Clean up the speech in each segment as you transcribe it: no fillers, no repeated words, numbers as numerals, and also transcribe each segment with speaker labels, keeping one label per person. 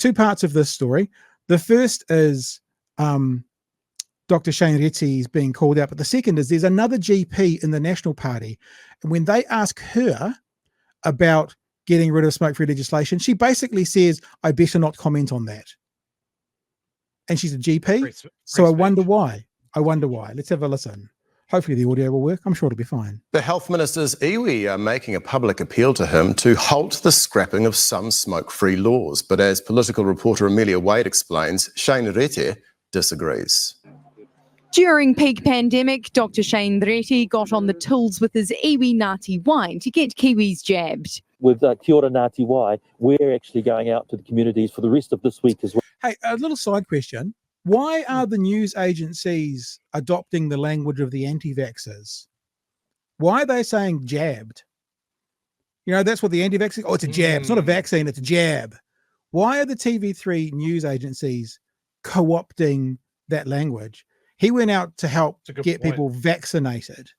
Speaker 1: two parts of this story. The first is Dr. Shane Reti is being called out, but the second is there's another GP in the National Party, and when they ask her about getting rid of smoke-free legislation, she basically says, I better not comment on that. And she's a GP, so I wonder why. Let's have a listen. Hopefully the audio will work. I'm sure it'll be fine.
Speaker 2: The health minister's iwi are making a public appeal to him to halt the scrapping of some smoke-free laws. But as political reporter Amelia Wade explains, Shane Reti disagrees.
Speaker 3: During peak pandemic, Dr. Shane Reti got on the tools with his iwi Ngāti wine to get Kiwis jabbed.
Speaker 4: With Kia ora Ngāti Wai, we're actually going out to the communities for the rest of this week as well.
Speaker 1: Hey, a little side question. Why are the news agencies adopting the language of the anti-vaxxers? Why are they saying jabbed? You know, that's what the anti-vaxxers, it's a jab. It's not a vaccine, it's a jab. Why are the TV3 news agencies co-opting that language? He went out to help get people vaccinated.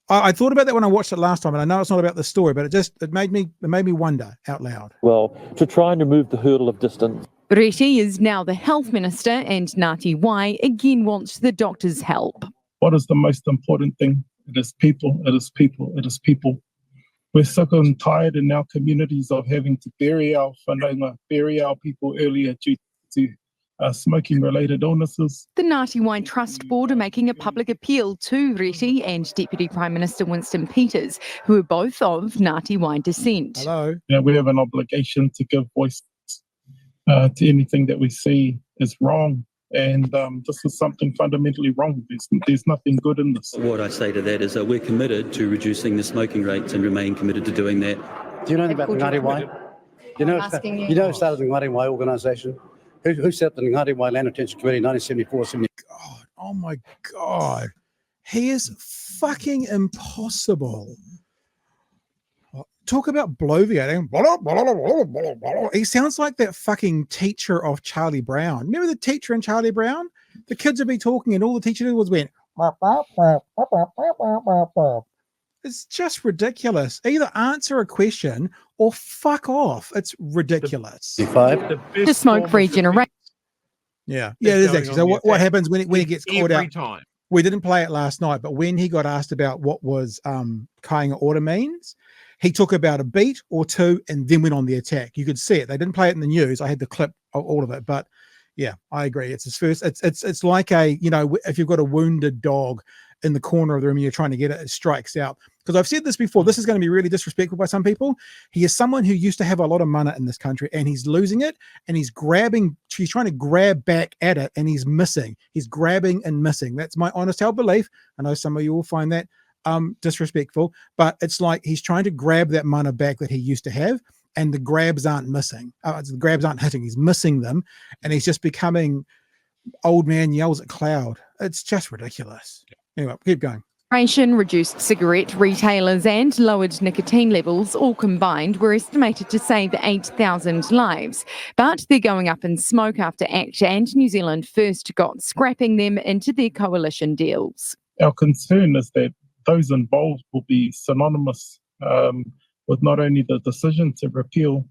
Speaker 1: I thought about that when I watched it last time, and I know it's not about the story, but it made me wonder out loud.
Speaker 4: Well, to try and remove the hurdle of distance.
Speaker 3: Reti is now the health minister, and Ngāti Wai again wants the doctor's help.
Speaker 5: What is the most important thing? It is people, it is people, it is people. We're sick and tired in our communities of having to bury our whanau, bury our people earlier due to smoking-related illnesses.
Speaker 3: The Ngāti Wai Trust Board are making a public appeal to Reti and Deputy Prime Minister Winston Peters, who are both of Ngāti Wai descent.
Speaker 1: Hello.
Speaker 5: We have an obligation to give voice to anything that we see is wrong. And this is something fundamentally wrong. There's nothing good in this.
Speaker 6: What I say to that is that we're committed to reducing the smoking rates and remain committed to doing that.
Speaker 7: Do you know anything about the Ngāti Wai? You know who started the Ngāti Wai organisation? Who set up the Ngāti Wai Land Retention Committee in 1974?
Speaker 1: God, oh my God. He is fucking impossible. Talk about bloviating. He sounds like that fucking teacher of Charlie Brown. Remember the teacher in Charlie Brown? The kids would be talking and all the teacher was went. It's just ridiculous. Either answer a question or fuck off. It's ridiculous.
Speaker 3: The smoke-free generation.
Speaker 1: Yeah, it is actually. So what happens when he gets caught out? Time. We didn't play it last night, but when he got asked about what was kainga order means, he took about a beat or two and then went on the attack. You could see it. They didn't play it in the news. I had the clip of all of it, but yeah, I agree. It's his first. It's like if you've got a wounded dog in the corner of the room and you're trying to get it, it strikes out. Because I've said this before, this is going to be really disrespectful by some people. He is someone who used to have a lot of mana in this country and he's losing it and he's trying to grab back at it and he's missing. He's grabbing and missing. That's my honest held belief. I know some of you will find that disrespectful, but it's like he's trying to grab that mana back that he used to have and the grabs aren't missing. The grabs aren't hitting. He's missing them and he's just becoming old man yells at cloud. It's just ridiculous. Anyway, keep going.
Speaker 3: Reduced cigarette retailers and lowered nicotine levels all combined were estimated to save 8,000 lives. But they're going up in smoke after ACT and New Zealand First got scrapping them into their coalition deals.
Speaker 5: Our concern is that those involved will be synonymous with not only the decision to repeal,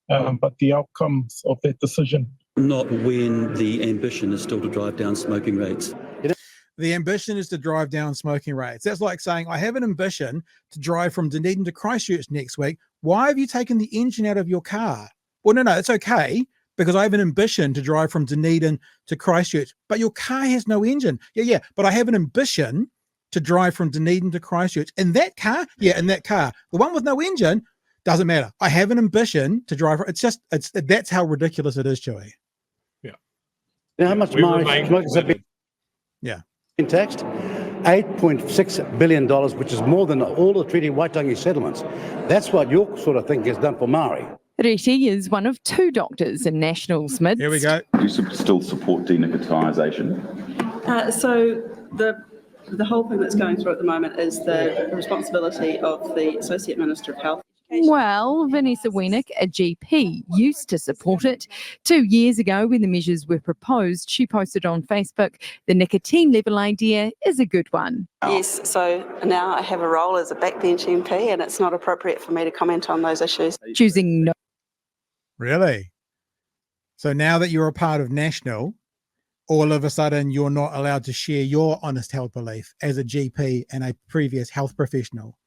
Speaker 5: but the outcomes of that decision.
Speaker 6: Not when the ambition is still to drive down smoking rates.
Speaker 1: The ambition is to drive down smoking rates. That's like saying, I have an ambition to drive from Dunedin to Christchurch next week. Why have you taken the engine out of your car? Well, no, it's okay because I have an ambition to drive from Dunedin to Christchurch, but your car has no engine. Yeah, but I have an ambition to drive from Dunedin to Christchurch. In that car, in that car. The one with no engine, doesn't matter. I have an ambition to drive. That's how ridiculous it is, Chewy.
Speaker 7: Yeah. Now, how much money smokers have been?
Speaker 1: Yeah.
Speaker 7: In taxed $8.6 billion, which is more than all the Treaty Waitangi settlements. That's what your sort of thing has done for Maori.
Speaker 3: Reti is one of two doctors in National's midst.
Speaker 1: Here we go.
Speaker 8: Do you still support denicotization?
Speaker 9: So the whole thing that's going through at the moment is the responsibility of the Associate Minister of Health.
Speaker 3: Well, Vanessa Weenik, a GP, used to support it. 2 years ago, when the measures were proposed, she posted on Facebook, the nicotine level idea is a good one.
Speaker 9: Yes, so now I have a role as a backbench MP and it's not appropriate for me to comment on those issues.
Speaker 3: Choosing no.
Speaker 1: Really? So now that you're a part of National, all of a sudden you're not allowed to share your honest held belief as a GP and a previous health professional.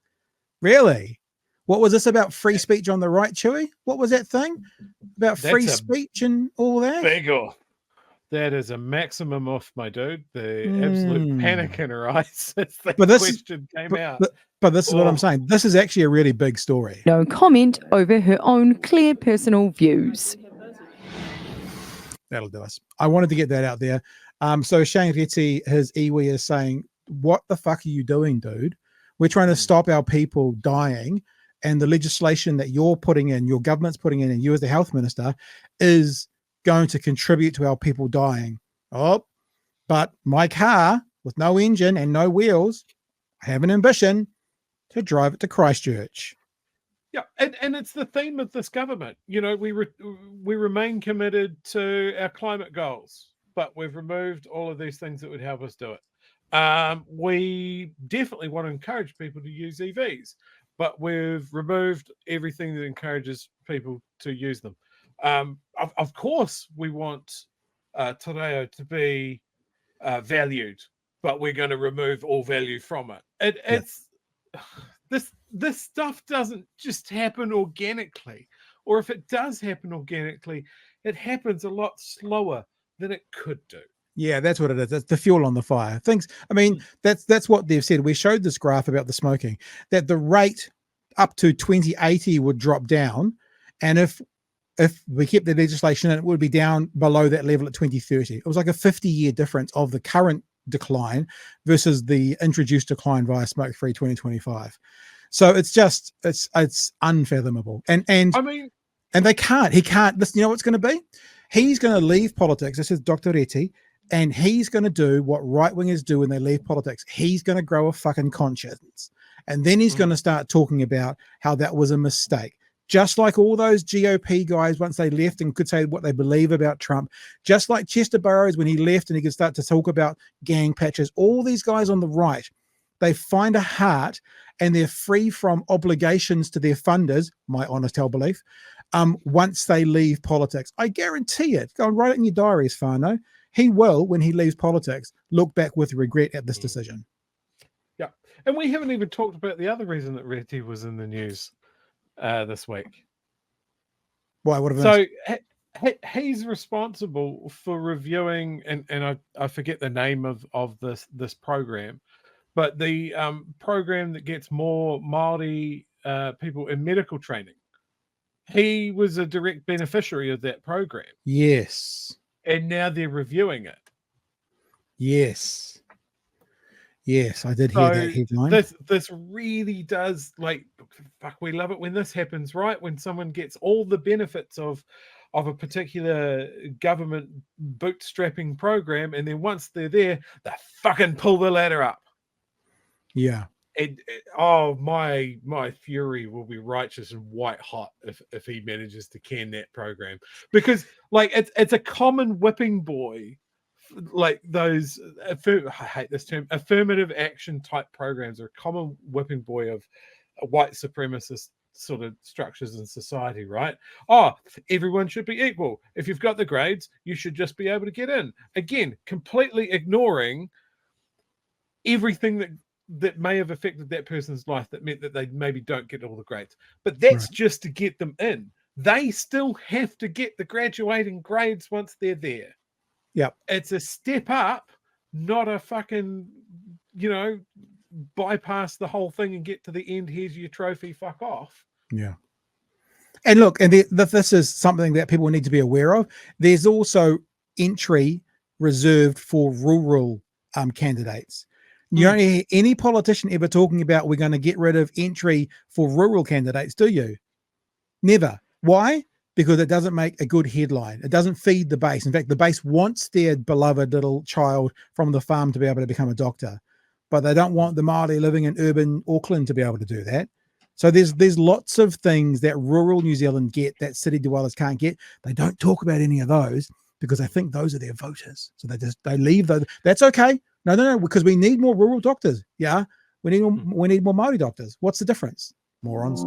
Speaker 1: Really? What was this about free speech on the right, Chewy? What was that thing about free speech and all that?
Speaker 10: Big off. That is a maximum off, my dude. The absolute panic in her eyes as that question came out.
Speaker 1: But this is what I'm saying. This is actually a really big story.
Speaker 3: No comment over her own clear personal views.
Speaker 1: That'll do us. I wanted to get that out there. So Shane Reti, his iwi, is saying, what the fuck are you doing, dude? We're trying to stop our people dying, and the legislation that you're putting in, your government's putting in, and you as the health minister, is going to contribute to our people dying. Oh, but my car with no engine and no wheels, I have an ambition to drive it to Christchurch.
Speaker 10: Yeah, and it's the theme of this government. You know, we remain committed to our climate goals, but we've removed all of these things that would help us do it. We definitely want to encourage people to use EVs, but we've removed everything that encourages people to use them. Of course, we want te reo to be valued, but we're going to remove all value from it. It's this stuff doesn't just happen organically, or if it does happen organically, it happens a lot slower than it could do.
Speaker 1: Yeah, that's what it is. That's the fuel on the fire. Things. I mean, that's what they've said. We showed this graph about the smoking, that the rate up to 2080 would drop down, and if we kept the legislation, it would be down below that level at 2030. It was like a 50-year difference of the current decline versus the introduced decline via Smokefree 2025. So it's unfathomable. And I mean, and he can't listen. You know what's going to be? He's going to leave politics. This is Dr. Reti, and he's going to do what right wingers do when they leave politics. He's going to grow a fucking conscience, and then he's going to start talking about how that was a mistake. Just like all those GOP guys, once they left and could say what they believe about Trump, just like Chester Burrows when he left and he could start to talk about gang patches, all these guys on the right, they find a heart and they're free from obligations to their funders, my honest held belief, once they leave politics. I guarantee it. Go and write it in your diaries, Whanau. He will, when he leaves politics, look back with regret at this decision.
Speaker 10: Yeah. And we haven't even talked about the other reason that Reti was in the news this week.
Speaker 1: Why? What?
Speaker 10: So he's responsible for reviewing, and I forget the name of this program, but the program that gets more Māori people in medical training. He was a direct beneficiary of that program.
Speaker 1: Yes.
Speaker 10: And now they're reviewing it.
Speaker 1: Yes. Yes, I did hear that headline.
Speaker 10: This really does, like, fuck, we love it when this happens, right? When someone gets all the benefits of a particular government bootstrapping program, and then once they're there, they fucking pull the ladder up.
Speaker 1: Yeah.
Speaker 10: My fury will be righteous and white hot if he manages to can that program, because like it's a common whipping boy. Like those, I hate this term, affirmative action type programs are a common whipping boy of white supremacist sort of structures in society, right? Oh, everyone should be equal. If you've got the grades, you should just be able to get in. Again, completely ignoring everything that may have affected that person's life that meant that they maybe don't get all the grades. But that's just to get them in. They still have to get the graduating grades once they're there.
Speaker 1: Yep.
Speaker 10: It's a step up, not a fucking, bypass the whole thing and get to the end. Here's your trophy. Fuck off.
Speaker 1: Yeah. And look, and this is something that people need to be aware of. There's also entry reserved for rural candidates. You don't hear any politician ever talking about we're going to get rid of entry for rural candidates, do you? Never. Why? Because it doesn't make a good headline. It doesn't feed the base. In fact, the base wants their beloved little child from the farm to be able to become a doctor, but they don't want the Māori living in urban Auckland to be able to do that. So there's lots of things that rural New Zealand get that city dwellers can't get. They don't talk about any of those because they think those are their voters. So they leave those. That's okay. No, because we need more rural doctors. Yeah, we need more Māori doctors. What's the difference? Morons.